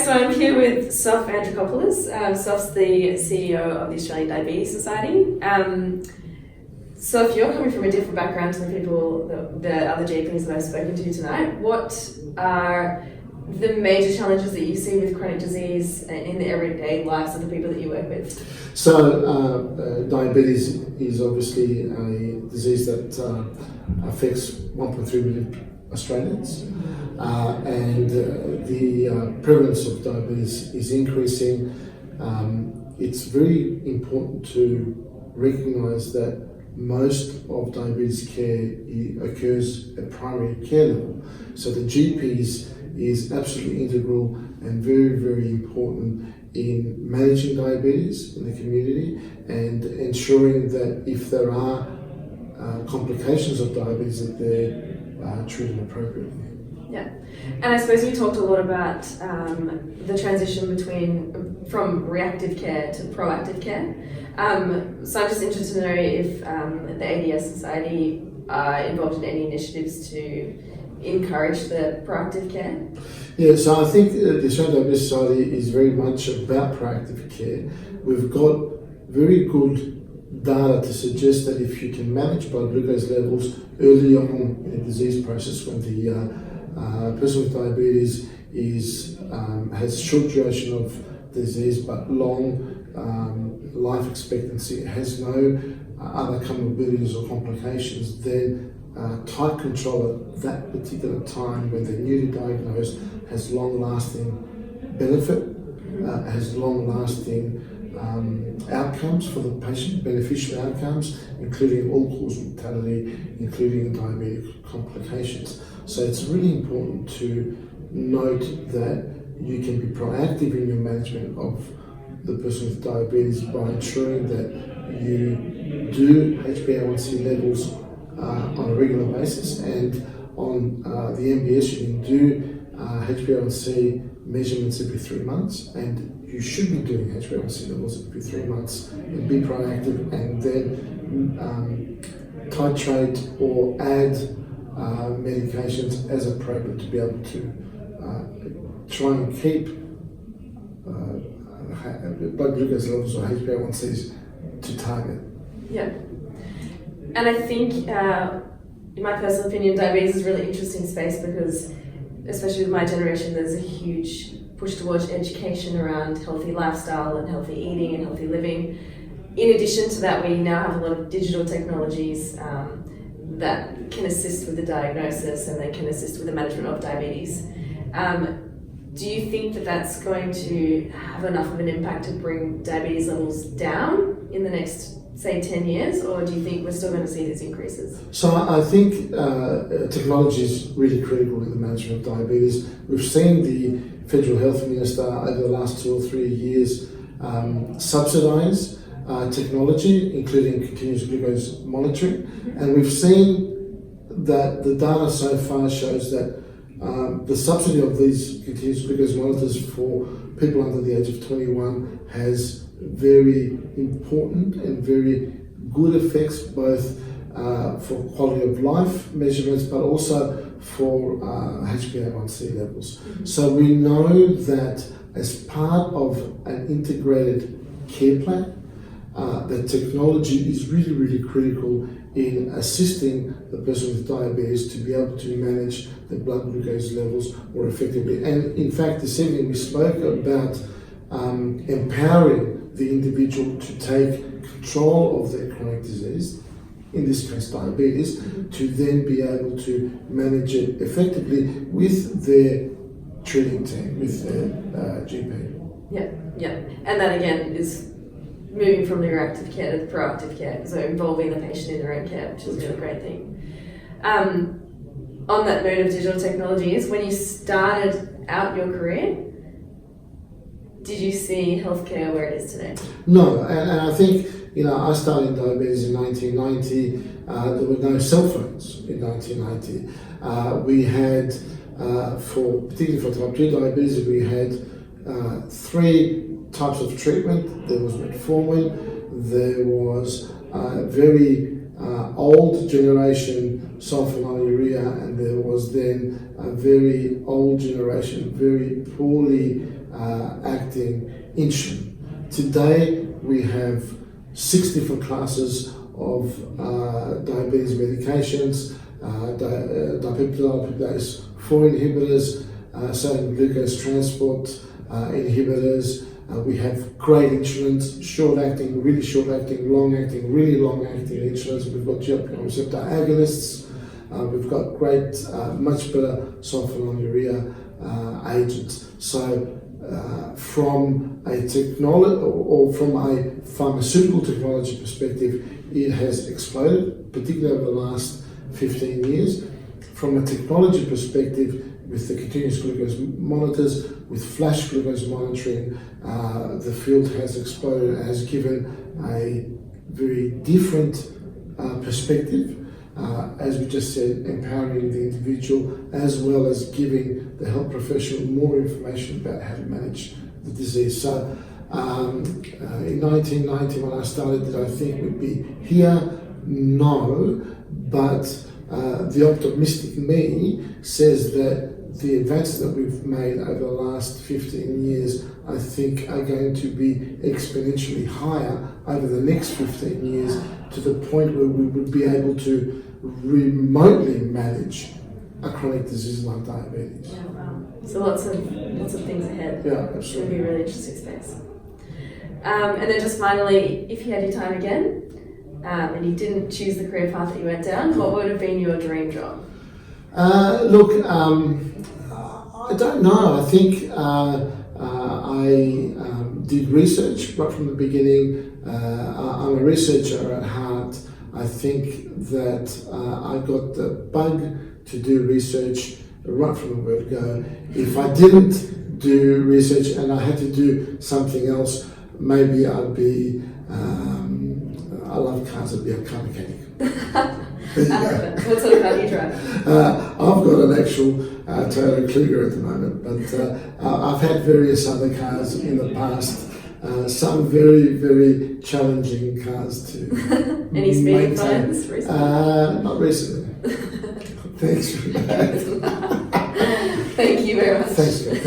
so I'm here with Sof Andrikopoulos. Sof's the CEO of the Australian Diabetes Society. Sof, you're coming from a different background to the people, the other GPs that I've spoken to tonight. What are the major challenges that you see with chronic disease in the everyday lives of the people that you work with? So, diabetes is obviously a disease that affects 1.3 million Australians, and the prevalence of diabetes is increasing. It's very important to recognise that most of diabetes care occurs at primary care level. So the GPs is absolutely integral and very, very important in managing diabetes in the community and ensuring that if there are complications of diabetes that they're treated appropriately. Yeah, and I suppose you talked a lot about the transition from reactive care to proactive care. So I'm just interested to know if the ADS Society are involved in any initiatives to encourage the proactive care? Yeah, so I think the Australian Diabetes Society is very much about proactive care. We've got very good data to suggest that if you can manage blood glucose levels early on in the disease process, when the person with diabetes has short duration of disease but long life expectancy, has no other comorbidities or complications, then tight control at that particular time when they're newly diagnosed has long-lasting benefit, has long-lasting outcomes for the patient, beneficial outcomes, including all-cause mortality, including diabetic complications. So it's really important to note that you can be proactive in your management of the person with diabetes by ensuring that you do HbA1c levels on a regular basis, and on the MBS you can do HbA1c measurements every 3 months, and you should be doing HbA1c levels every 3 months and be proactive, and then titrate or add medications as appropriate to be able to try and keep blood glucose levels or HbA1cs to target. Yeah. And I think, in my personal opinion, diabetes is a really interesting space because, especially with my generation, there's a huge push towards education around healthy lifestyle and healthy eating and healthy living. In addition to that, we now have a lot of digital technologies that can assist with the diagnosis and they can assist with the management of diabetes. Do you think that that's going to have enough of an impact to bring diabetes levels down in the next, say, 10 years, or do you think we're still going to see these increases? So I think technology is really critical in the management of diabetes. We've seen the Federal Health Minister over the last 2 or 3 years subsidise technology, including continuous glucose monitoring, and we've seen that the data so far shows that the subsidy of these continuous glucose monitors for people under the age of 21 has very important and very good effects, both for quality of life measurements but also for HbA1c levels. So we know that as part of an integrated care plan, that technology is really, really critical in assisting the person with diabetes to be able to manage their blood glucose levels more effectively. And in fact, this evening we spoke about empowering the individual to take control of their chronic disease, in this case diabetes, to then be able to manage it effectively with their treating team, with their GP. Yeah. And that again is moving from the reactive care to the proactive care, so involving the patient in their own care, which is a really great thing. On that note of digital technologies, when you started out your career, did you see healthcare where it is today? No, and I think, I started in diabetes in 1990. There were no cell phones in 1990. We had, particularly for type 2 diabetes, we had 3 types of treatment. There was metformin, there was very old generation sulfonylurea, and there was then a very old generation, very poorly acting insulin. Today we have 6 different classes of diabetes medications, dipeptidase 4 inhibitors, sodium glucose transport inhibitors. We have great insulins, short-acting, really short-acting, long-acting, really long-acting insulins. We've got GLP-1 receptor agonists. We've got great, much better sulfonylurea agents. So from a technology or from a pharmaceutical technology perspective, it has exploded, particularly over the last 15 years. From a technology perspective, with the continuous glucose monitors, with flash glucose monitoring, the field has exploded, has given a very different perspective. As we just said, empowering the individual as well as giving the health professional more information about how to manage the disease. So in 1990 when I started, did I think we'd be here? No, but the optimistic me says that the advances that we've made over the last 15 years, I think, are going to be exponentially higher over the next 15 years, to the point where we would be able to remotely manage a chronic disease like diabetes. Yeah, wow. So lots of things ahead. Yeah, It's going to absolutely. be a really interesting space. And then just finally, if you had your time again, and you didn't choose the career path that you went down, what would have been your dream job? Look, I don't know. I think I did research right from the beginning. I'm a researcher at heart. I think that I got the bug to do research right from the word go. If I didn't do research and I had to do something else, maybe I'd be, I love cars, I'd be a car mechanic. What sort of car do you drive? I've got an actual Toyota Kluger at the moment, but I've had various other cars in the past. Some very, very challenging cars to Any speeding maintain. fines recently? Not recently. Thanks for that. Thank you very much. Thanks, guys.